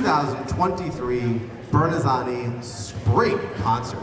2023 Bernazzani Spring Concert.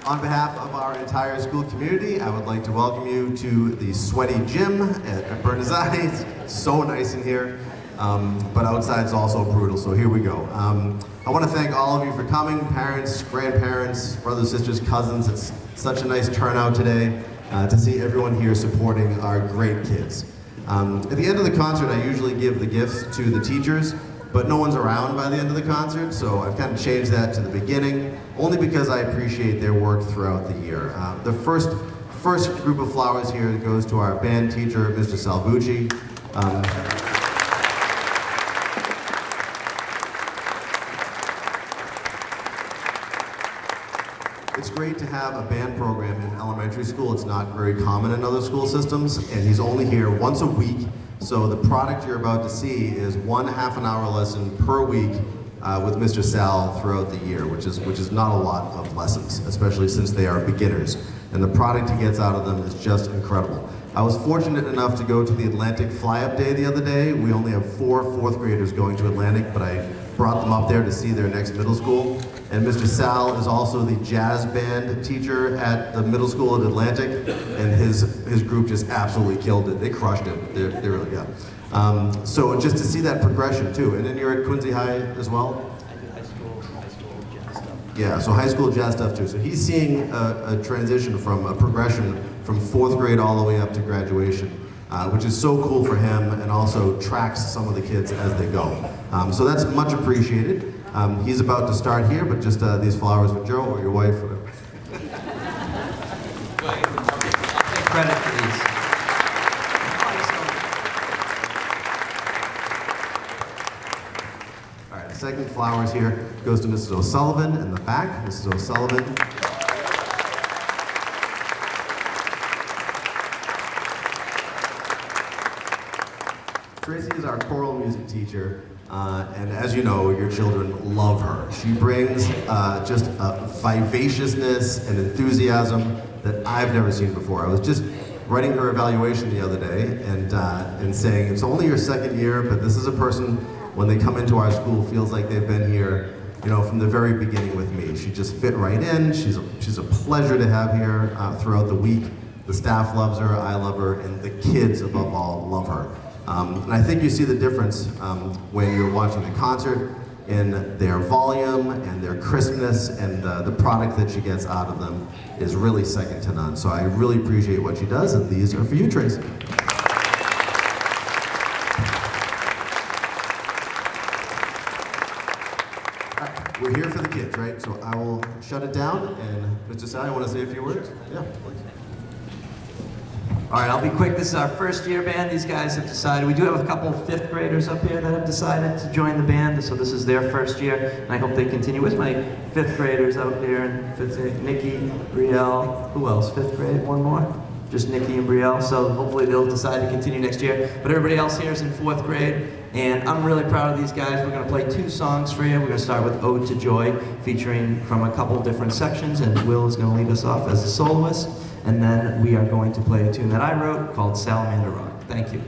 On behalf of our entire school community, I would like to welcome you to the sweaty gym at Bernazzani. It's so nice in here, but outside it's also brutal, so here we go. I want to thank all of you for coming, parents, grandparents, brothers, sisters, cousins. It's such a nice turnout today to see everyone here supporting our great kids. At the end of the concert, I usually give the gifts to the teachers, but no one's around by the end of the concert, so I've kind of changed that to the beginning, only because I appreciate their work throughout the year. The first group of flowers here goes to our band teacher, Mr. Salvucci. It's great to have a band program in elementary school. It's not very common in other school systems, and he's only here once a week. So the product you're about to see is one half-an-hour lesson per week with Mr. Sal throughout the year, which is not a lot of lessons, especially since they are beginners. And the product he gets out of them is just incredible. I was fortunate enough to go to the Atlantic Fly-Up Day the other day. We only have 4 fourth graders going to Atlantic, but I brought them up there to see their next middle school. And Mr. Sal is also the jazz band teacher at the middle school at Atlantic, and his group just absolutely killed it. They crushed it. They really, yeah. So just to see that progression too. And then you're at Quincy High as well? I do high school jazz stuff. Yeah, so high school jazz stuff too. So he's seeing a transition from a progression from 4th grade all the way up to graduation, which is so cool for him, and also tracks some of the kids as they go. So that's much appreciated. He's about to start here, but just these flowers for Joe or your wife. I'll take credit for these. All right, the second flowers here goes to Mrs. O'Sullivan in the back. Mrs. O'Sullivan. Tracy is our choral music teacher, and as you know, your children love her. She brings just a vivaciousness and enthusiasm that I've never seen before. I was just writing her evaluation the other day and saying, it's only your 2nd year, but this is a person, when they come into our school, feels like they've been here, you know, from the very beginning with me. She just fit right in. She's a pleasure to have here throughout the week. The staff loves her, I love her, and the kids, above all, love her. And I think you see the difference when you're watching the concert in their volume and their crispness, and the product that she gets out of them is really second to none. So I really appreciate what she does, and these are for you, Tracy. All right, we're here for the kids, right? So I will shut it down, and Mr. Sal, you want to say a few words? Yeah, please. All right, I'll be quick. This is our first year band. These guys have decided. We do have a couple 5th graders up here that have decided to join the band, so this is their first year, and I hope they continue. With my 5th graders out there, and 5th grade, Nikki, Brielle, who else? 5th grade, one more? Just Nikki and Brielle, so hopefully they'll decide to continue next year. But everybody else here is in 4th grade, and I'm really proud of these guys. We're gonna play 2 songs for you. We're gonna start with Ode to Joy, featuring from a couple different sections, and Will is gonna lead us off as a soloist. And then we are going to play a tune that I wrote called Salamander Rock. Thank you.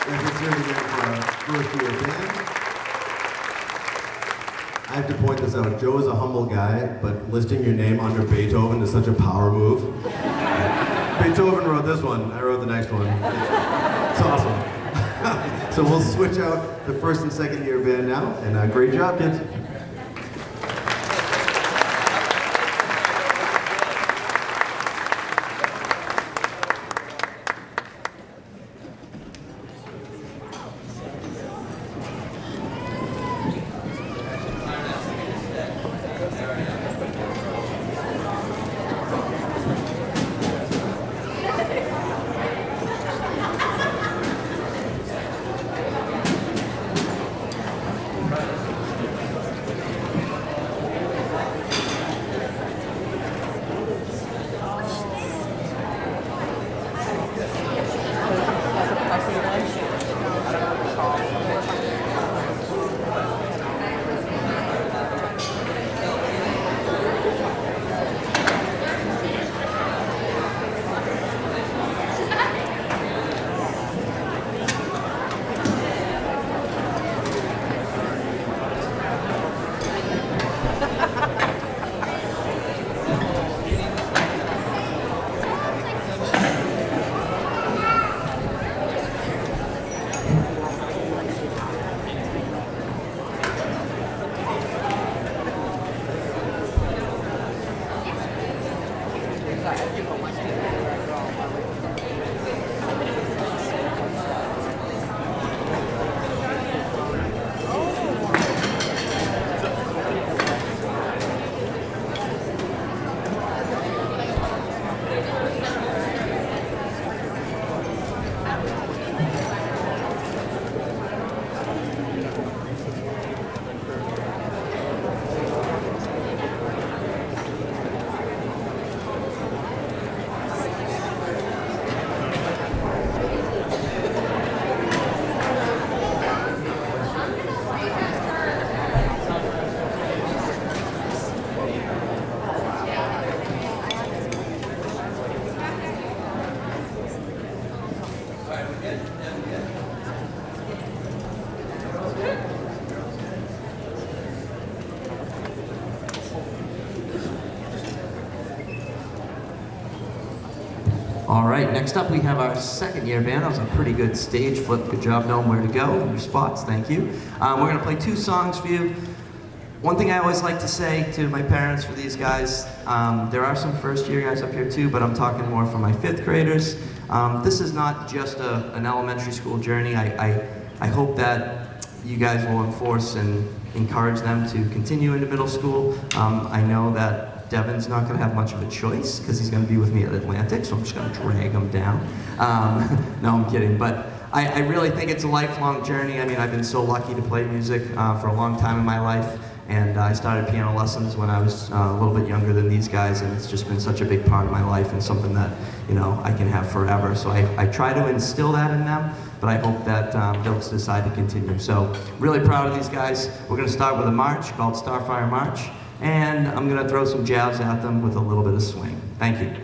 Let's hear it again for our first year band. I have to point this out. Joe is a humble guy, but listing your name under Beethoven is such a power move. Beethoven wrote this one. I wrote the next one. It's awesome. So we'll switch out the first and second year band now, and great job, kids. All right, next up we have our second year band. That was a pretty good stage flip. Good job knowing where to go in your spots. Thank you. We're going to play 2 songs for you. One thing I always like to say to my parents for these guys, there are some first year guys up here too, but I'm talking more for my 5th graders. This is not just an elementary school journey. I hope that you guys will enforce and encourage them to continue into middle school. I know that Devin's not going to have much of a choice because he's going to be with me at Atlantic, so I'm just going to drag him down. No, I'm kidding. But I really think it's a lifelong journey. I mean, I've been so lucky to play music for a long time in my life. And I started piano lessons when I was a little bit younger than these guys, and it's just been such a big part of my life and something that, you know, I can have forever. So I try to instill that in them, but I hope that they'll decide to continue. So really proud of these guys. We're going to start with a march called Starfire March, and I'm going to throw some jabs at them with a little bit of swing. Thank you.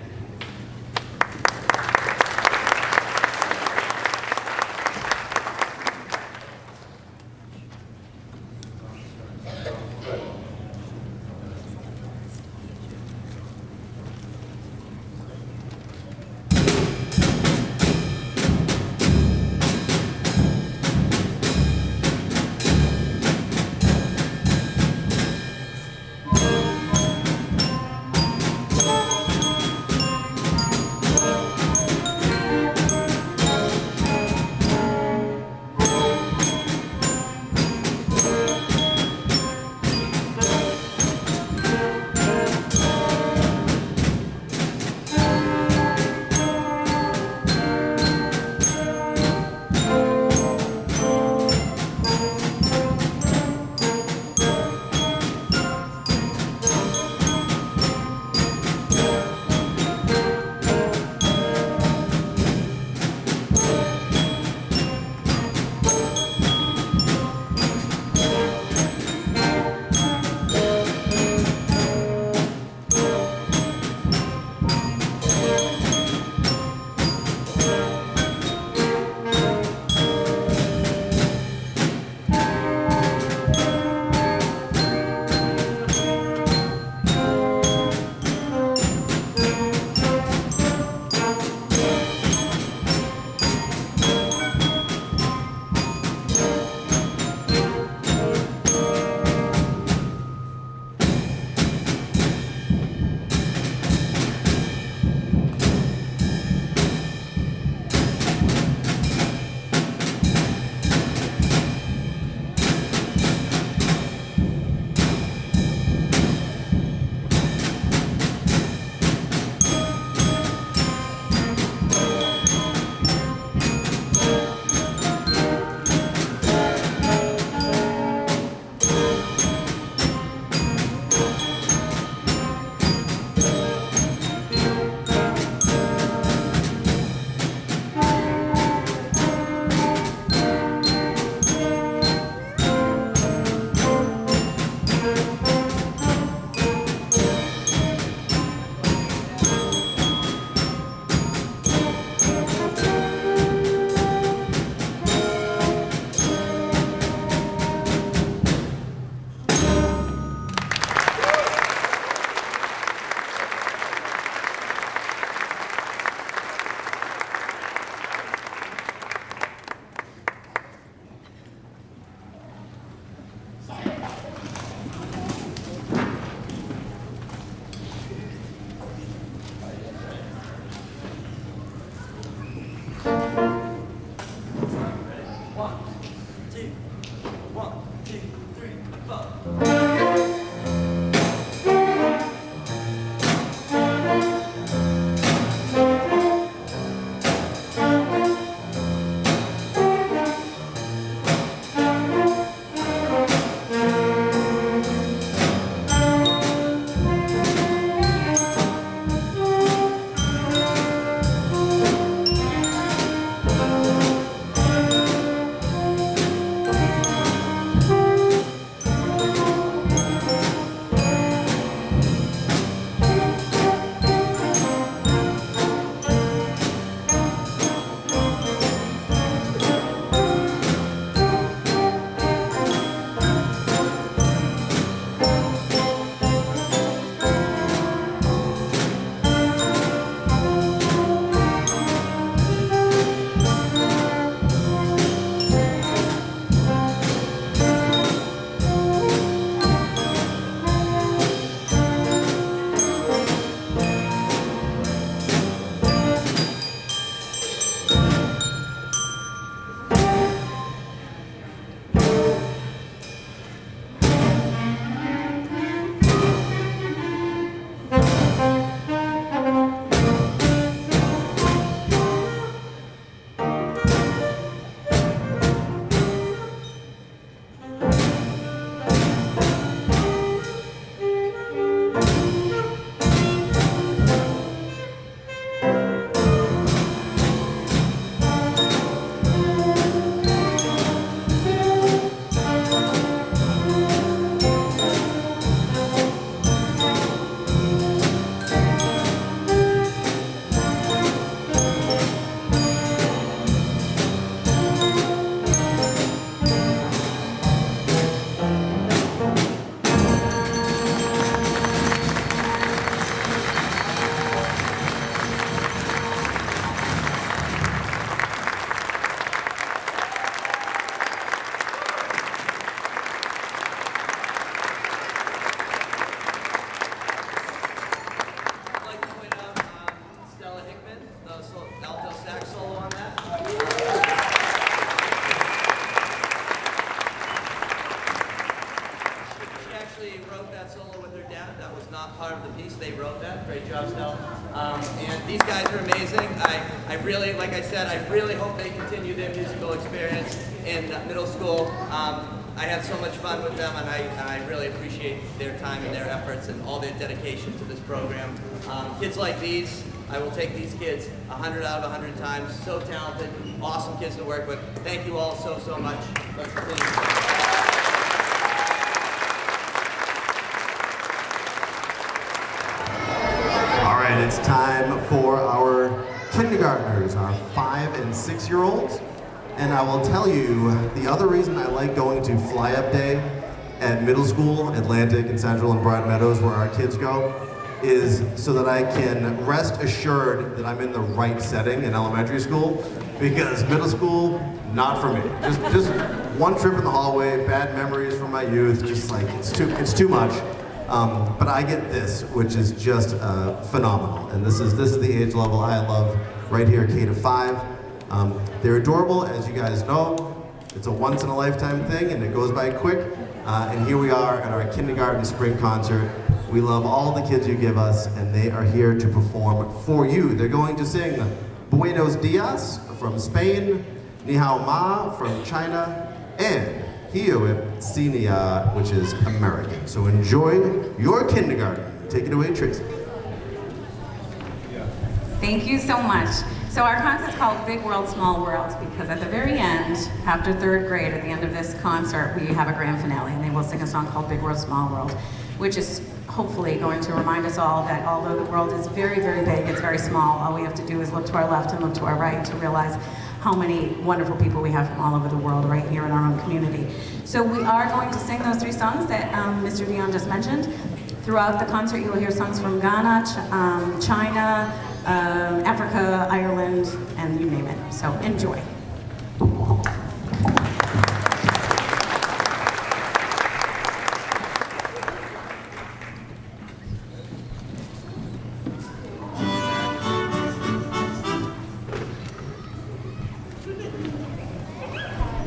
2, 1, 2, 3, 4. Part of the piece, they wrote that. Great job, Stella. And these guys are amazing. I really, like I said, I really hope they continue their musical experience in middle school. I had so much fun with them, and I really appreciate their time and their efforts and all their dedication to this program. Kids like these, I will take these kids 100 out of 100 times. So talented, awesome kids to work with. Thank you all so, so much. Let's continue. It's time for our kindergartners, our 5- and 6-year-olds. And I will tell you, the other reason I like going to Fly Up Day at middle school, Atlantic and Central and Broad Meadows, where our kids go, is so that I can rest assured that I'm in the right setting in elementary school, because middle school, not for me. Just one trip in the hallway, bad memories from my youth, just like, it's too much. But I get this, which is just phenomenal. And this is the age level I love right here, K to 5. They're adorable, as you guys know. It's a once in a lifetime thing, and it goes by quick. And here we are at our kindergarten spring concert. We love all the kids you give us, and they are here to perform for you. They're going to sing Buenos Dias from Spain, Ni Hao Ma from China, and Hiyo Sinia, which is American. So enjoy your kindergarten. Take it away, Tracy. Thank you so much. So our concert's called Big World, Small World, because at the very end, after 3rd grade, at the end of this concert, we have a grand finale, and they will sing a song called Big World, Small World, which is hopefully going to remind us all that although the world is very, very big, it's very small. All we have to do is look to our left and look to our right to realize how many wonderful people we have from all over the world right here in our own community. So we are going to sing those 3 songs that Mr. Dion just mentioned. Throughout the concert, you will hear songs from Ghana, China, Africa, Ireland, and you name it. So enjoy.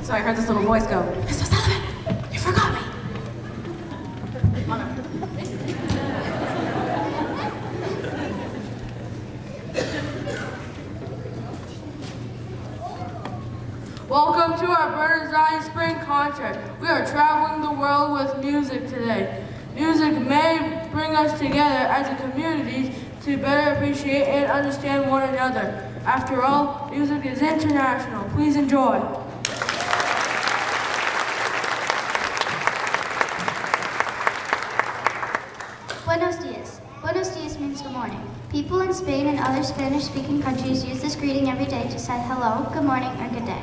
So I heard this little voice go, "Mr. Sullivan, you forgot me." Welcome to our Burns Eye Spring concert. We are traveling the world with music today. Music may bring us together as a community to better appreciate and understand one another. After all, music is international. Please enjoy. Buenos dias. Buenos dias means good morning. People in Spain and other Spanish-speaking countries use this greeting every day to say hello, good morning, or good day.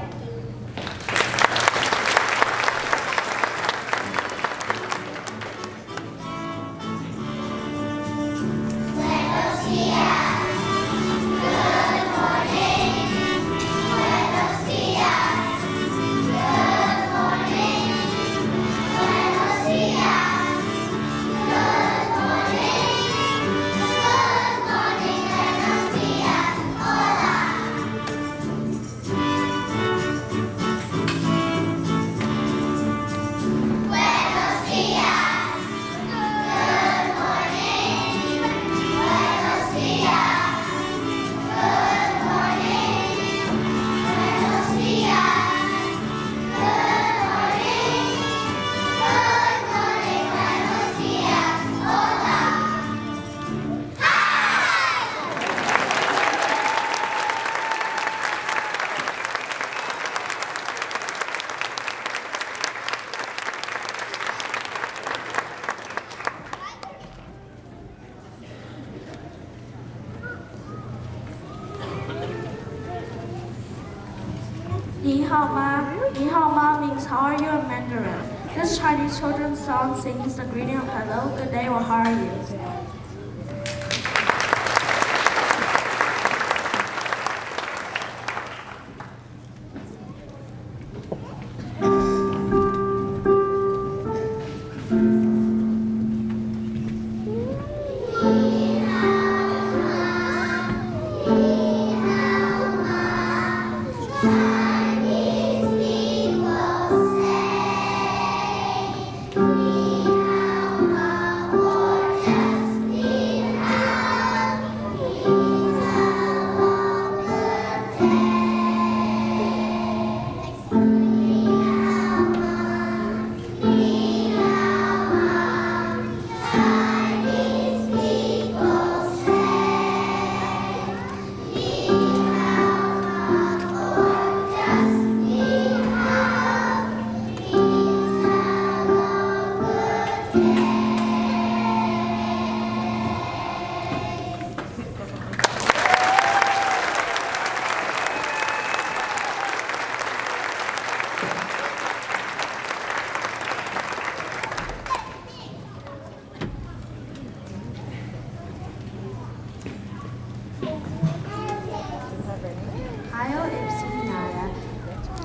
Ni hao ma means how are you in Mandarin. This Chinese children's song sings the greeting of hello, good day, or how are you.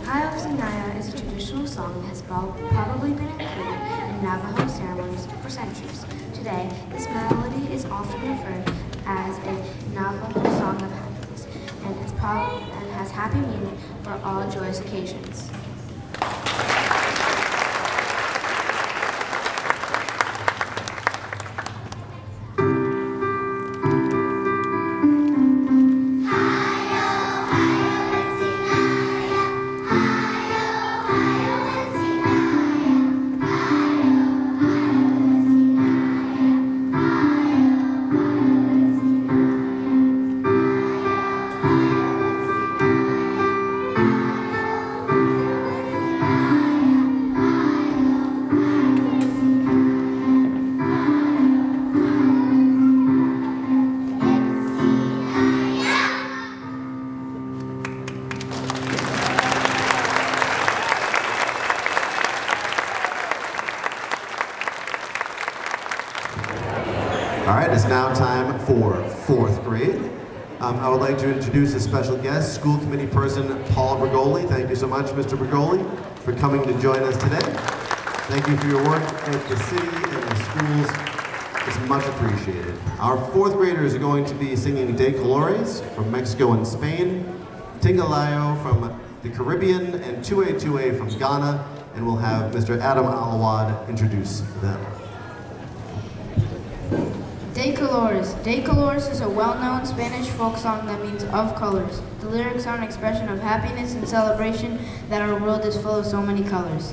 Hayo Sinaya is a traditional song that has probably been included in Navajo ceremonies for centuries. Today, this melody is often referred as a Navajo song of happiness and has happy meaning for all joyous occasions. All right, it's now time for 4th grade. I would like to introduce a special guest, school committee person Paul Bergoli. Thank you so much, Mr. Bergoli, for coming to join us today. Thank you for your work at the city and the schools. It's much appreciated. Our 4th graders are going to be singing De Colores from Mexico and Spain, Tingalayo from the Caribbean and 2A from Ghana, and we'll have Mr. Adam Alawad introduce them. De Colores. De Colores is a well-known Spanish folk song that means of colors. The lyrics are an expression of happiness and celebration that our world is full of so many colors.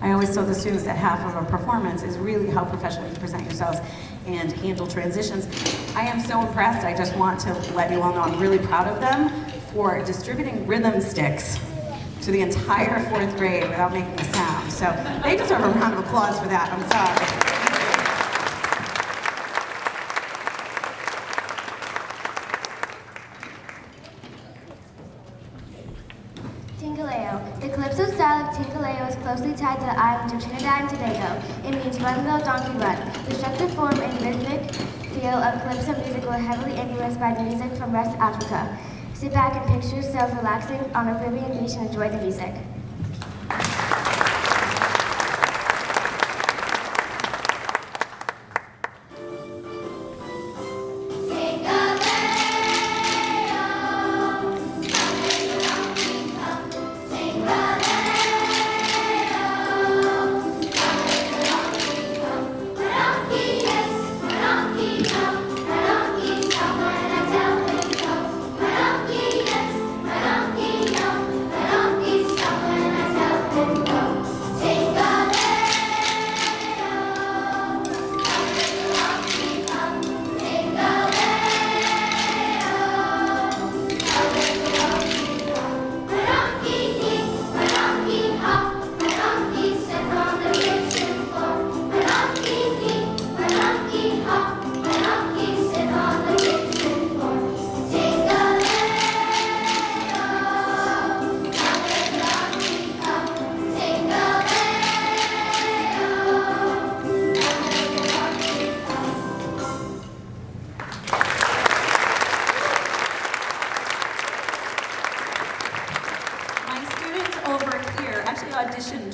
I always tell the students that half of a performance is really how professionally you present yourselves and handle transitions. I am so impressed. I just want to let you all know I'm really proud of them for distributing rhythm sticks to the entire 4th grade without making a sound. So they deserve a round of applause for that. I'm sorry. Tingaleo. The calypso style of Tingaleo is closely tied to the island of Trinidad and Tobago. It means run, little donkey, run. The structure, form, and rhythmic feel of calypso music were heavily influenced by the music from West Africa. Sit back and picture yourself relaxing on a Caribbean beach and enjoy the music.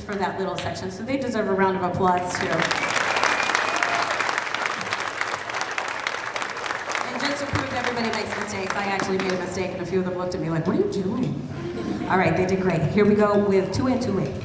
for that little section. So they deserve a round of applause too. And just to prove everybody makes mistakes, I actually made a mistake and a few of them looked at me like, what are you doing? All right, they did great. Here we go with 2 and 2 8.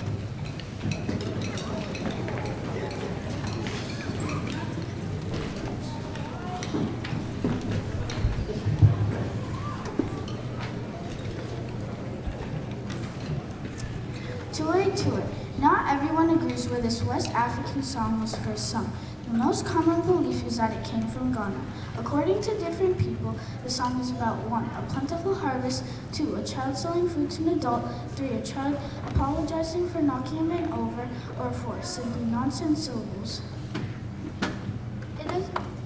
Tui. Not everyone agrees where this West African song was first sung. The most common belief is that it came from Ghana. According to different people, the song is about 1, a plentiful harvest, 2, a child selling food to an adult, 3, a child apologizing for knocking a man over, or 4, simply nonsense syllables.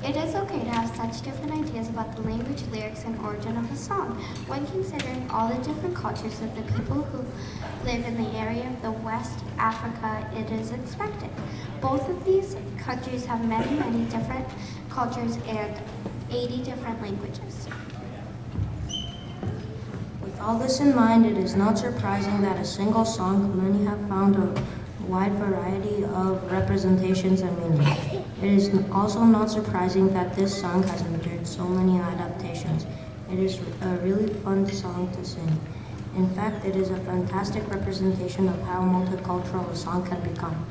It is okay to have such different ideas about the language, lyrics, and origin of a song. When considering all the different cultures of the people who live in the area of the West Africa, it is expected. Both of these countries have many different cultures and 80 different languages. With all this in mind, it is not surprising that a single song could many have found a wide variety of representations and meanings. It is also not surprising that this song has endured so many adaptations. It is a really fun song to sing. In fact, it is a fantastic representation of how multicultural a song can become.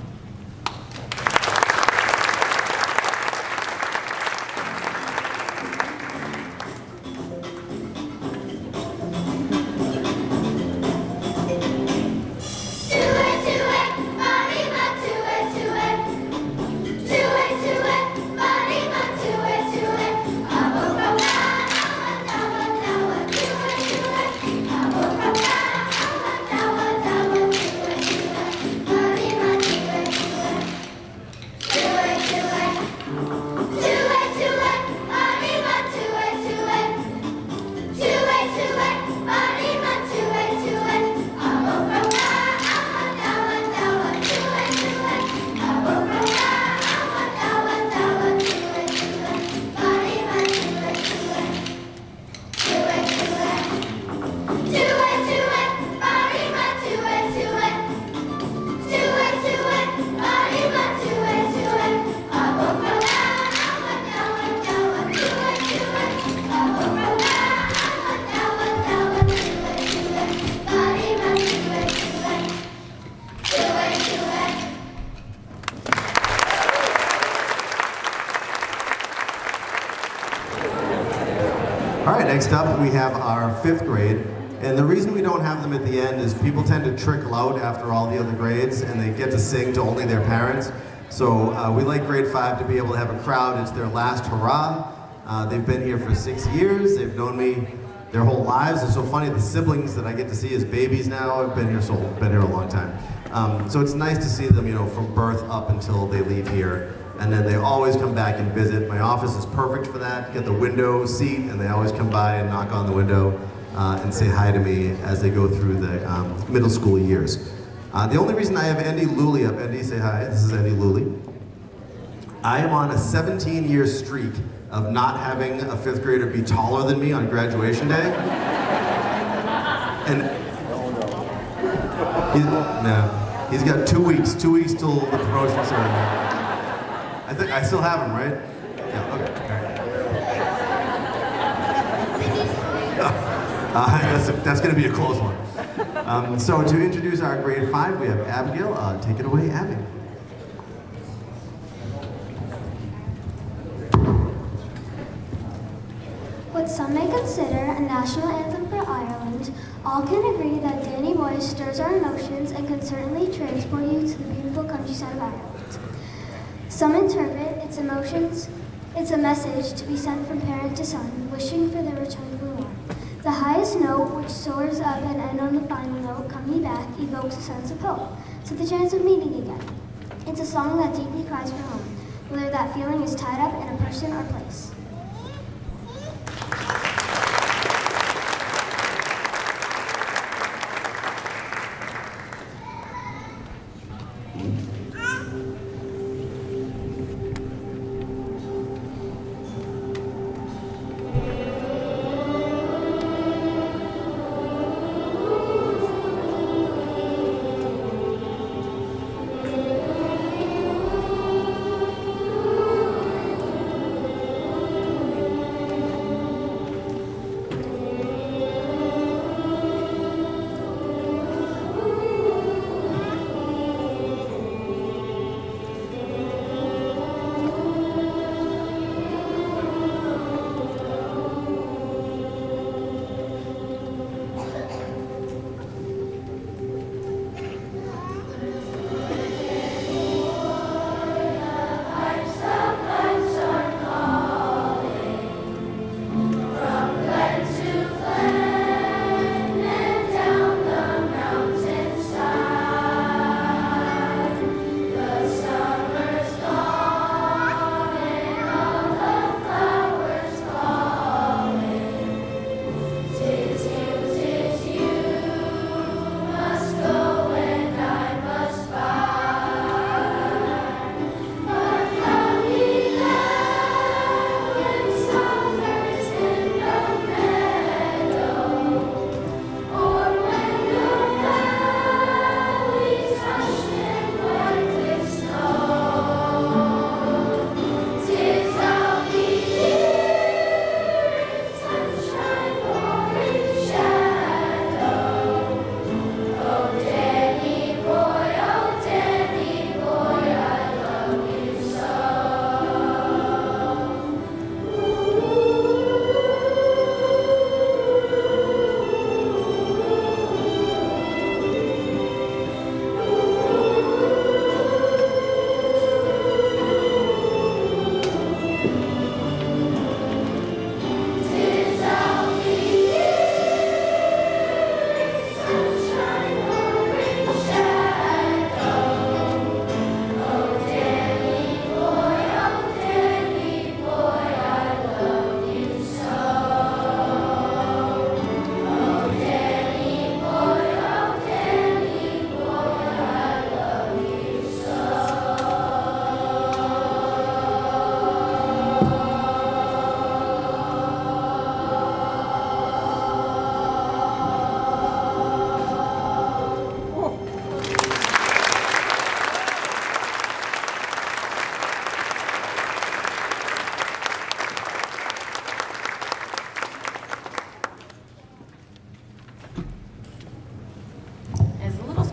All right, next up we have our 5th grade. And the reason we don't have them at the end is people tend to trickle out after all the other grades and they get to sing to only their parents. So we like grade 5 to be able to have a crowd. It's their last hurrah. They've been here for 6 years. They've known me their whole lives. It's so funny, the siblings that I get to see as babies now have been here a long time. So it's nice to see them, you know, from birth up until they leave here. And then they always come back and visit. My office is perfect for that. Get the window seat, and they always come by and knock on the window and say hi to me as they go through the middle school years. The only reason I have Andy Luley up, Andy, say hi. This is Andy Luley. I am on a 17-year streak of not having a 5th grader be taller than me on graduation day. And he's got 2 weeks till the promotion ceremony. I think I still have him, right? Yeah, okay. That's going to be a close one. So to introduce our grade 5, we have Abigail. Take it away, Abby. What some may consider a national anthem for Ireland, all can agree that Danny Boy stirs our emotions and can certainly transport you to the beautiful countryside of Ireland. Some interpret its emotions, it's a message to be sent from parent to son, wishing for their return from war. The highest note, which soars up and ends on the final note, "Come ye back," evokes a sense of hope, to the chance of meeting again. It's a song that deeply cries for home, whether that feeling is tied up in a person or place.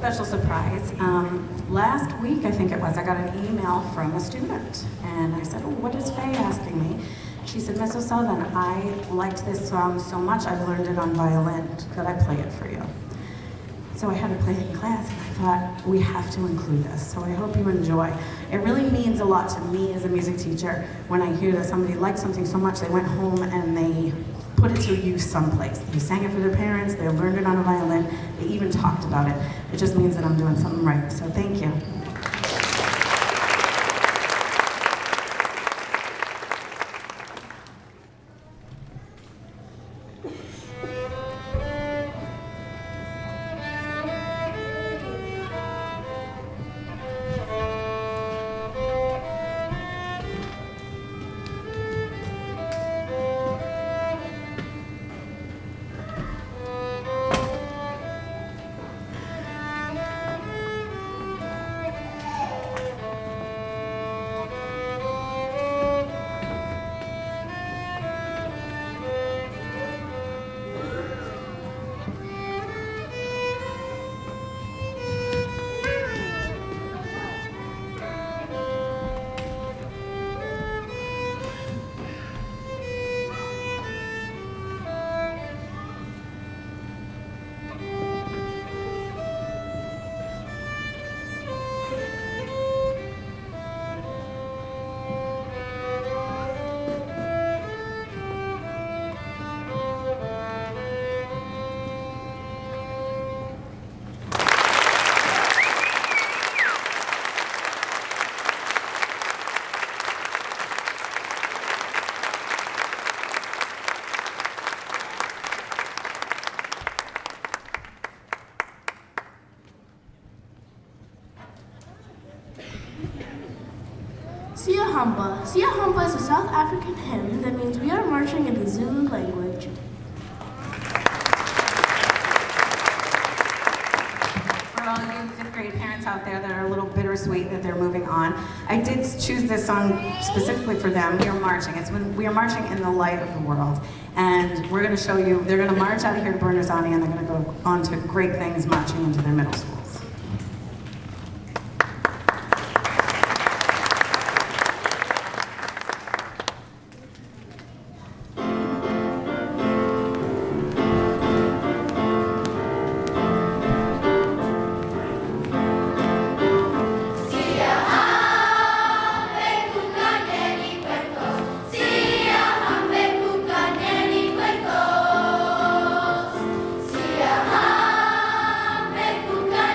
special surprise. Last week, I think it was, I got an email from a student, and I said, oh, what is Faye asking me? She said, Miss O'Sullivan, I liked this song so much, I've learned it on violin. Could I play it for you? So I had to play it in class, and I thought, we have to include this, so I hope you enjoy. It really means a lot to me as a music teacher when I hear that somebody liked something so much, they went home and they put it to use someplace. They sang it for their parents, they learned it on a violin, they even talked about it. It just means that I'm doing something right, so thank you. Sia Hampa. Sia Hampa is a South African hymn that means we are marching in the Zulu language. For all you fifth grade parents out there that are a little bittersweet that they're moving on, I did choose this song specifically for them. We are marching. It's when we are marching in the light of the world. And we're going to show you, they're going to march out of here to Berners-Ani, and they're going to go on to great things marching into their middle schools. Sia hambe kukane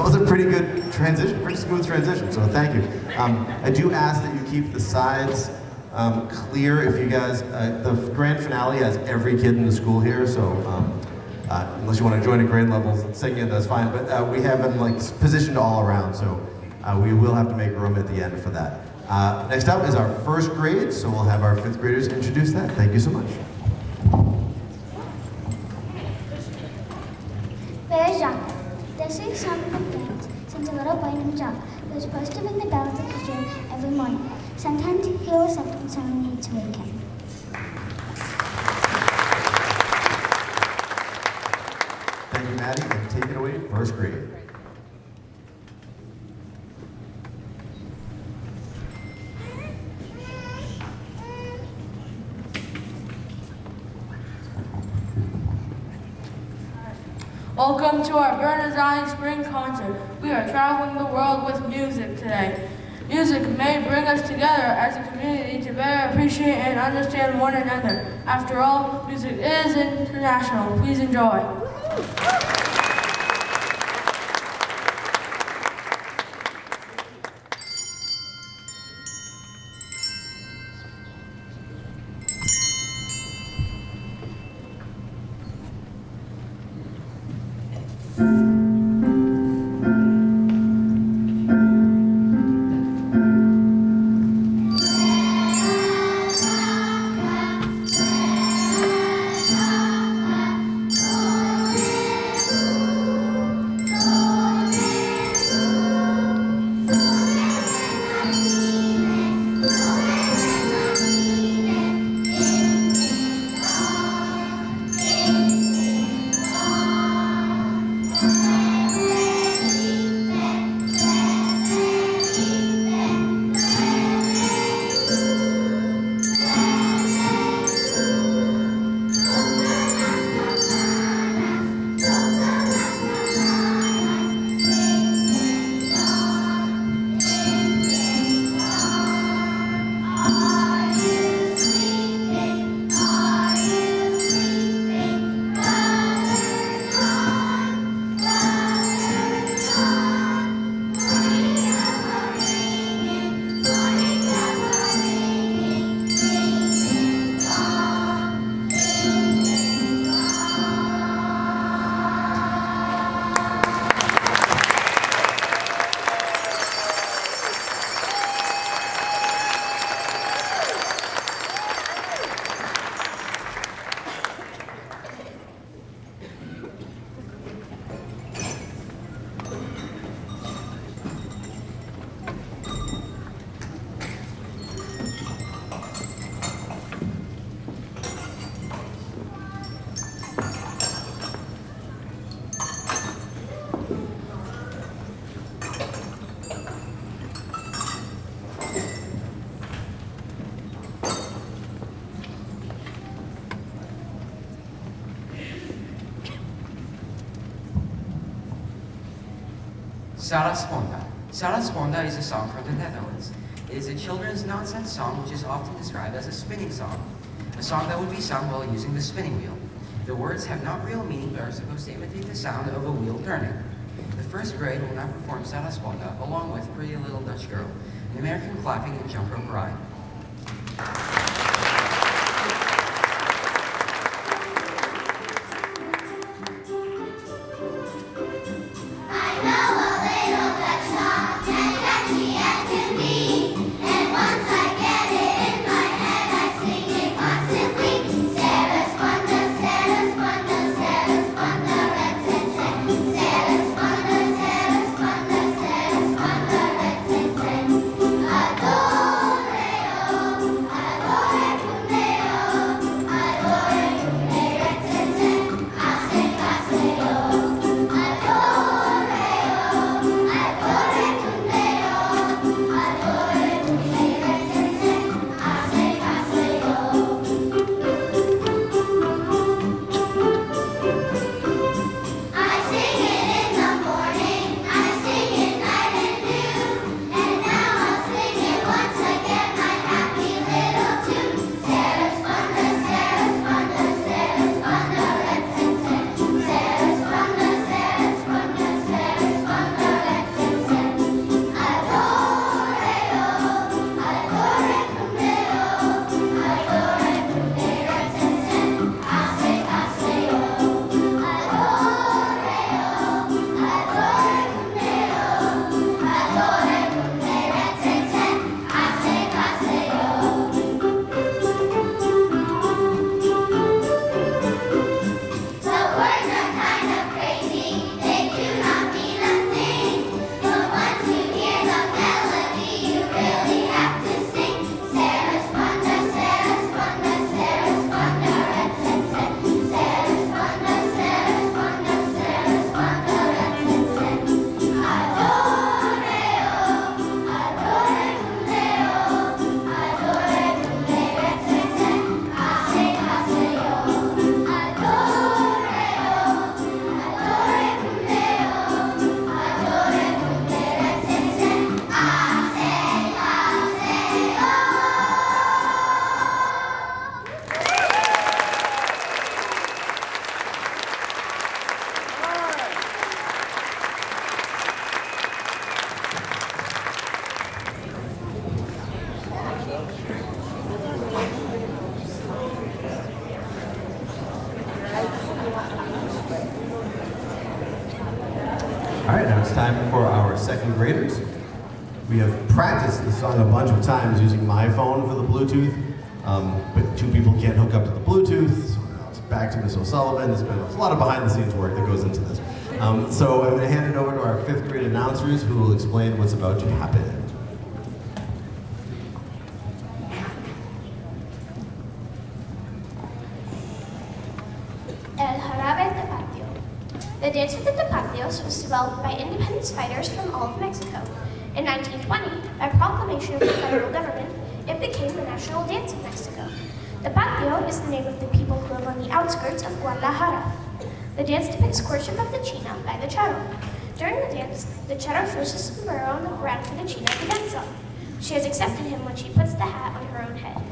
was a pretty good transition, pretty smooth transition, so thank you. I do ask that you keep the sides clear if you guys, the grand finale has every kid in the school here, so unless you want to join at grade level singing, that's fine, but we have them like positioned all around, so we will have to make room at the end for that. Next up is our first grade, so we'll have our fifth graders introduce that. Thank you so much. Where is John? They sing song from friends since a little boy named John. He was supposed to ring the bell at his room every morning. Sometimes he was up and someone needed to wake him. Thank you, Maddie, and take it away, first grade. Welcome to our Berners Island Spring Concert. We are traveling the world with music today. Music may bring us together as a community to better appreciate and understand one another. After all, music is international. Please enjoy. Sarah Sponda. Sarah Sponda is a song from the Netherlands. It is a children's nonsense song which is often described as a spinning song, a song that would be sung while using the spinning wheel. The words have not real meaning but are supposed to imitate the sound of a wheel turning. The first grade will now perform Sarah Sponda along with Pretty Little Dutch Girl, an American clapping and jump rope ride. Adore, it's time for our second graders. We have practiced the song a bunch of times using my phone for the Bluetooth, but two people can't hook up to the Bluetooth, so now it's back to Miss O'Sullivan. There's been a lot of behind the scenes work that goes into this. So I'm going to hand it over to our 5th grade announcers who will explain what's about to happen. El Jarabe de Patio. The dance of the Tapatíos was developed by independence fighters from all of Mexico. In 1920, by proclamation of the federal government, it became the national dance of Mexico. The patio is the name of the people who live on the outskirts of Guadalajara. The dance depicts courtship of the China by the charro. During the dance, the charro throws a sombrero on the ground for the China to dance on. She has accepted him when she puts the hat on her own head.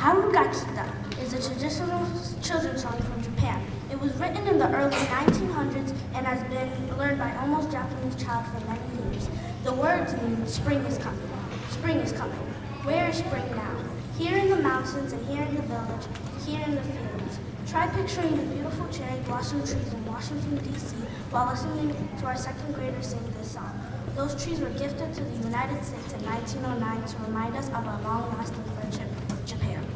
Harugakita is a traditional children's song from Japan. It was written in the early 1900s and has been learned by almost Japanese child for many years. The words mean spring is coming. Spring is coming. Where is spring now? Here in the mountains and here in the village, here in the fields. Try picturing the beautiful cherry blossom trees in Washington, D.C. while listening to our second graders sing this song. Those trees were gifted to the United States in 1909 to remind us of our long-lasting friendship with Japan.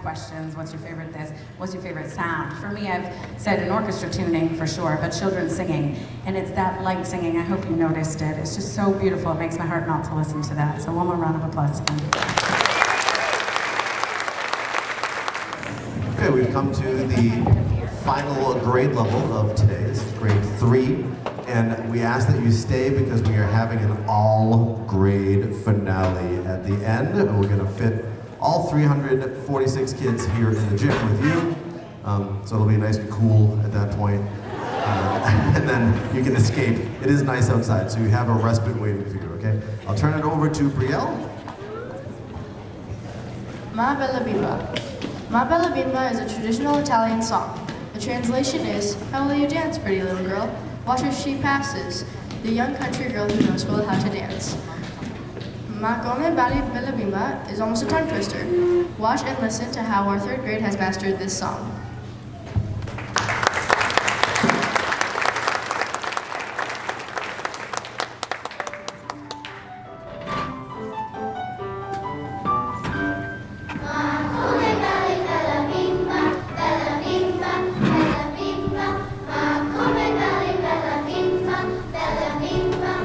Questions, what's your favorite this, what's your favorite sound? For me, I've said an orchestra tuning for sure, but children singing, and it's that light singing. I hope you noticed it. It's just so beautiful. It makes my heart melt to listen to that. So one more round of applause. Okay, we've come to the final grade level of today. This is grade 3, and we ask that you stay because we are having an all-grade finale at the end, and we're gonna fit all 346 kids here in the gym with you. So it'll be nice and cool at that point. And then you can escape. It is nice outside, so you have a respite waiting for you, okay? I'll turn it over to Brielle. Ma Bella Bimba. Ma Bella Bimba is a traditional Italian song. The translation is, "How will you dance, pretty little girl? Watch as she passes, the young country girl who knows well how to dance." Ma Come Bella Bimba is almost a tongue twister. Watch and listen to how our 3rd grade has mastered this song. Bella bimba,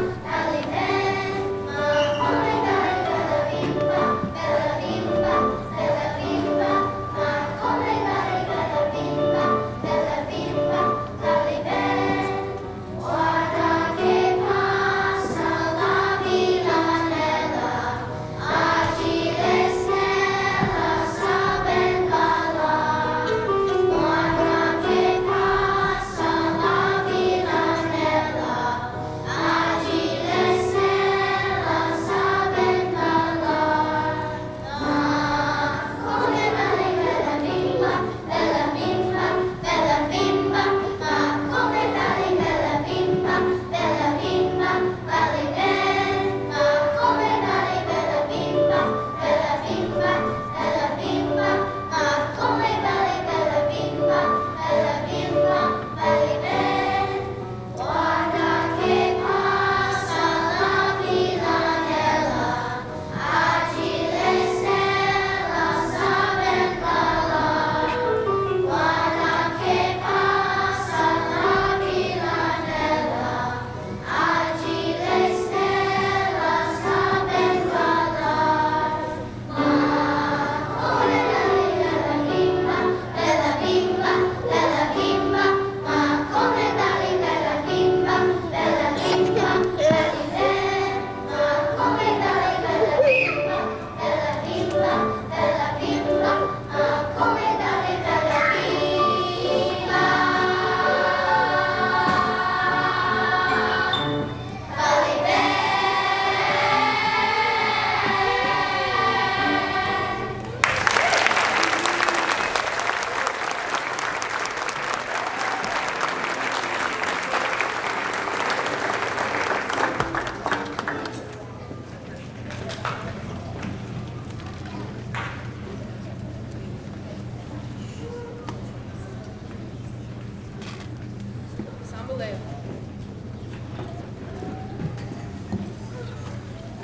Sambalele.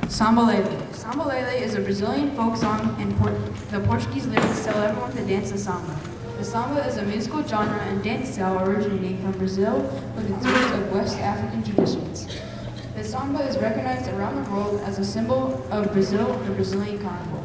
Sambalele. Sambalele is a Brazilian folk song, and the Portuguese lyrics tell everyone to dance the samba. The samba is a musical genre and dance style originating from Brazil with influence of West African traditions. The samba is recognized around the world as a symbol of Brazil and the Brazilian carnival.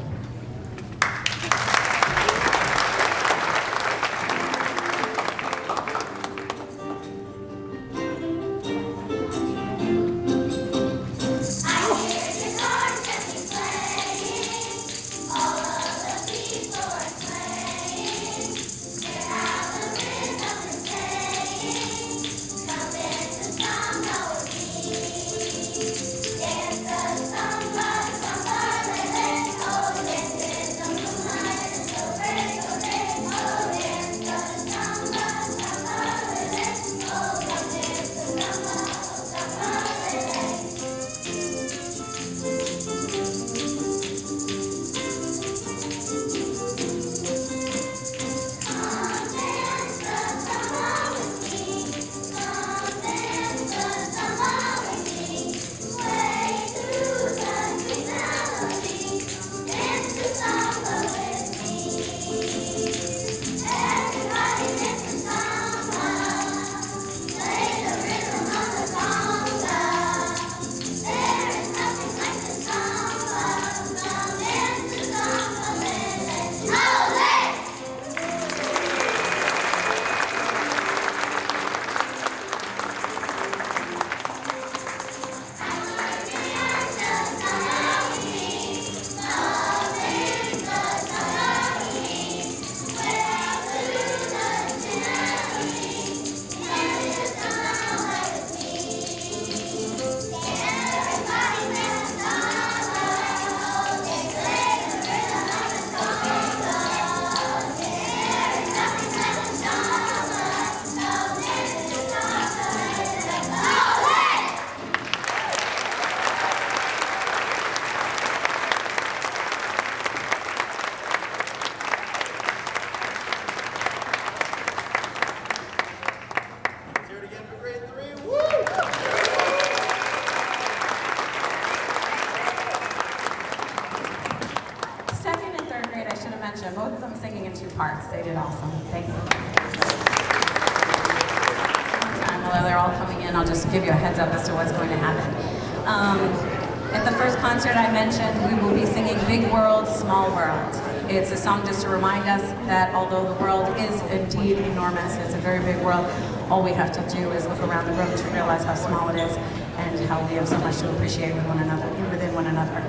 Both of them singing in 2 parts. They did awesome. Thank you. One time, while they're all coming in, I'll just give you a heads up as to what's going to happen. At the first concert I mentioned, we will be singing Big World, Small World. It's a song just to remind us that although the world is indeed enormous, it's a very big world, all we have to do is look around the room to realize how small it is and how we have so much to appreciate with within one another.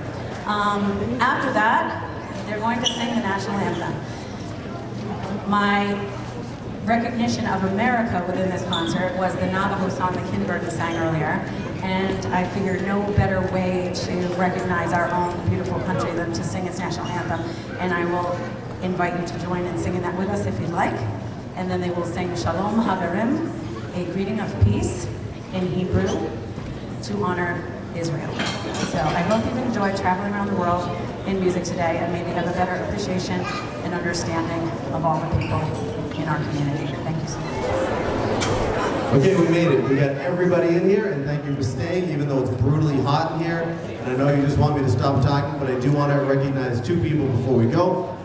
After that, they're going to sing the national anthem. My recognition of America within this concert was the Navajo song that Kinberg sang earlier, and I figured no better way to recognize our own beautiful country than to sing its national anthem, and I will invite you to join in singing that with us if you'd like. And then they will sing Shalom Haverim, a greeting of peace in Hebrew to honor Israel. So I hope you've enjoyed traveling around the world in music today and maybe have a better appreciation and understanding of all the people in our community. Thank you so much. Okay, we made it. We got everybody in here, and thank you for staying, even though it's brutally hot in here. And I know you just want me to stop talking, but I do want to recognize 2 people before we go.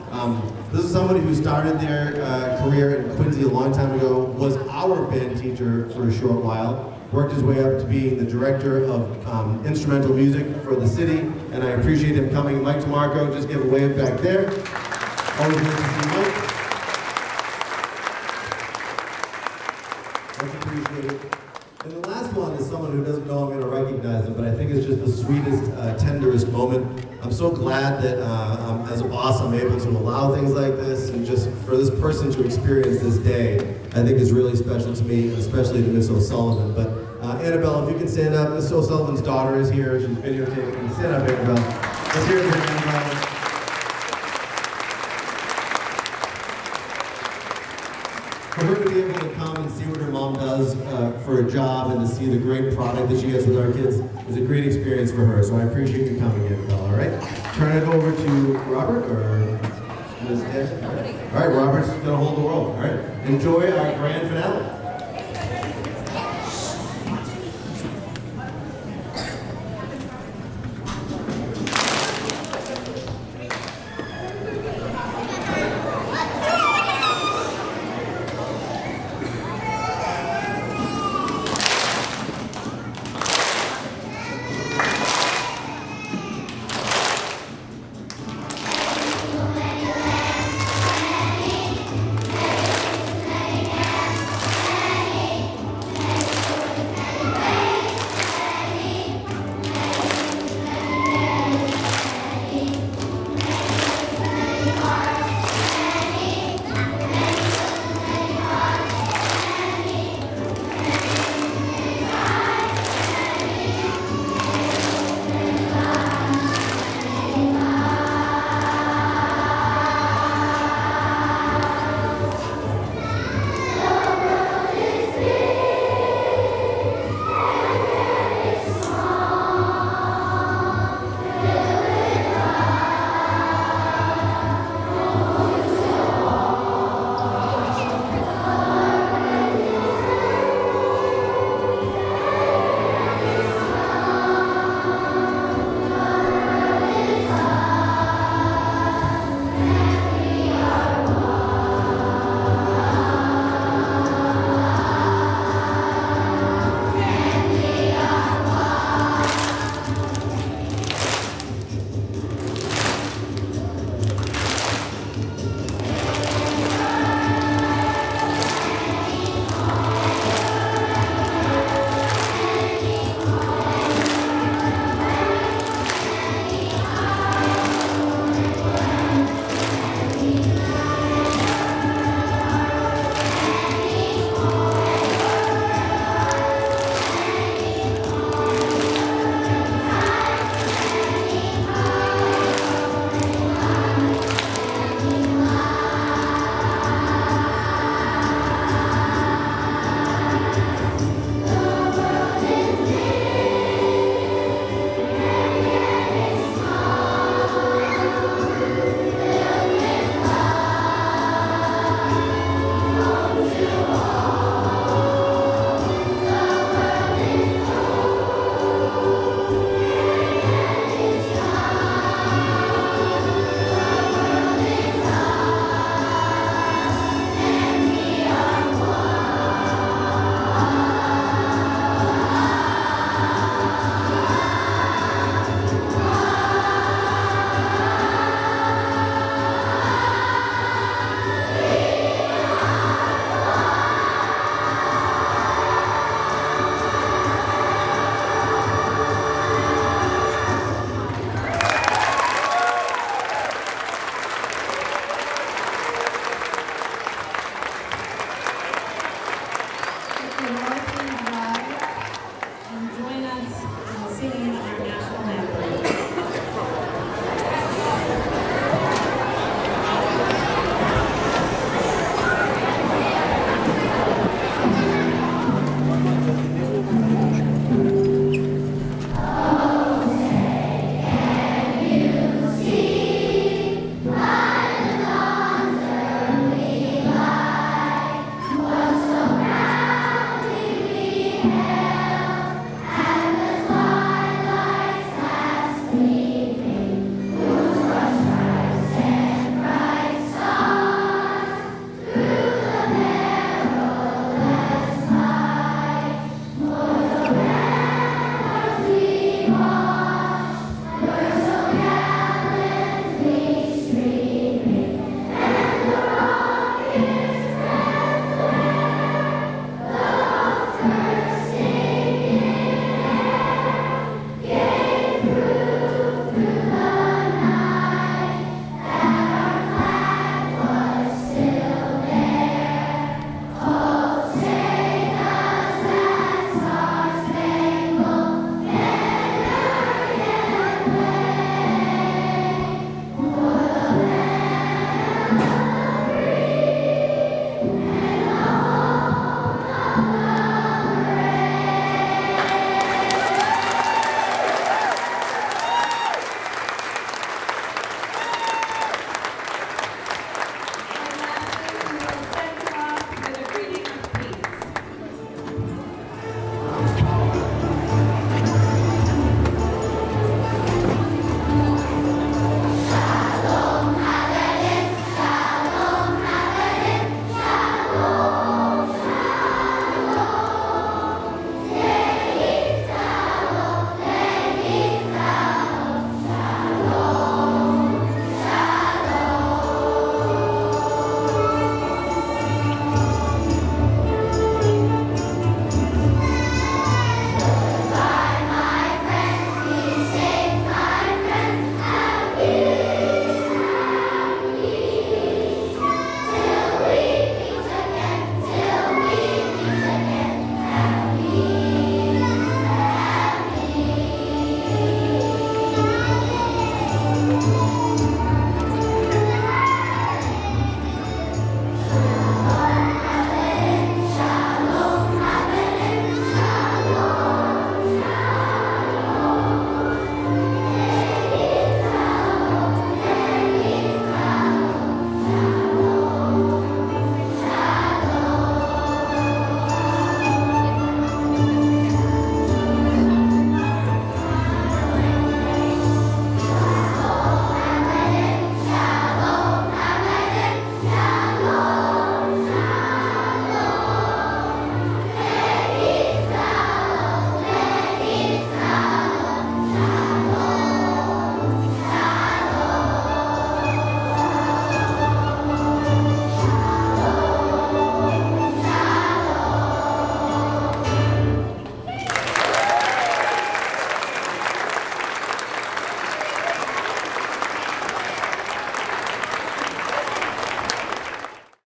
This is somebody who started their career in Quincy a long time ago, was our band teacher for a short while, worked his way up to being the director of instrumental music for the city, and I appreciate him coming. Mike DeMarco, just give a wave back there. Always good to see Mike. Much appreciated. And the last one is someone who doesn't know I'm going to recognize them, but I think it's just the sweetest, tenderest moment. I'm so glad that as a boss I'm able to allow things like this, and just for this person to experience this day, I think is really special to me, and especially to Miss O'Sullivan. But Annabelle, if you can stand up. Miss O'Sullivan's daughter is here. She's videotaping. Stand up, Annabelle. Let's hear it for Annabelle. For her to be able to come and see what her mom does for a job and to see the great product that she gets with our kids is a great experience for her. So I appreciate you coming, Annabelle, all right? Turn it over to Robert, or Ms. All right, Robert's gonna hold the world, all right? Enjoy our grand finale.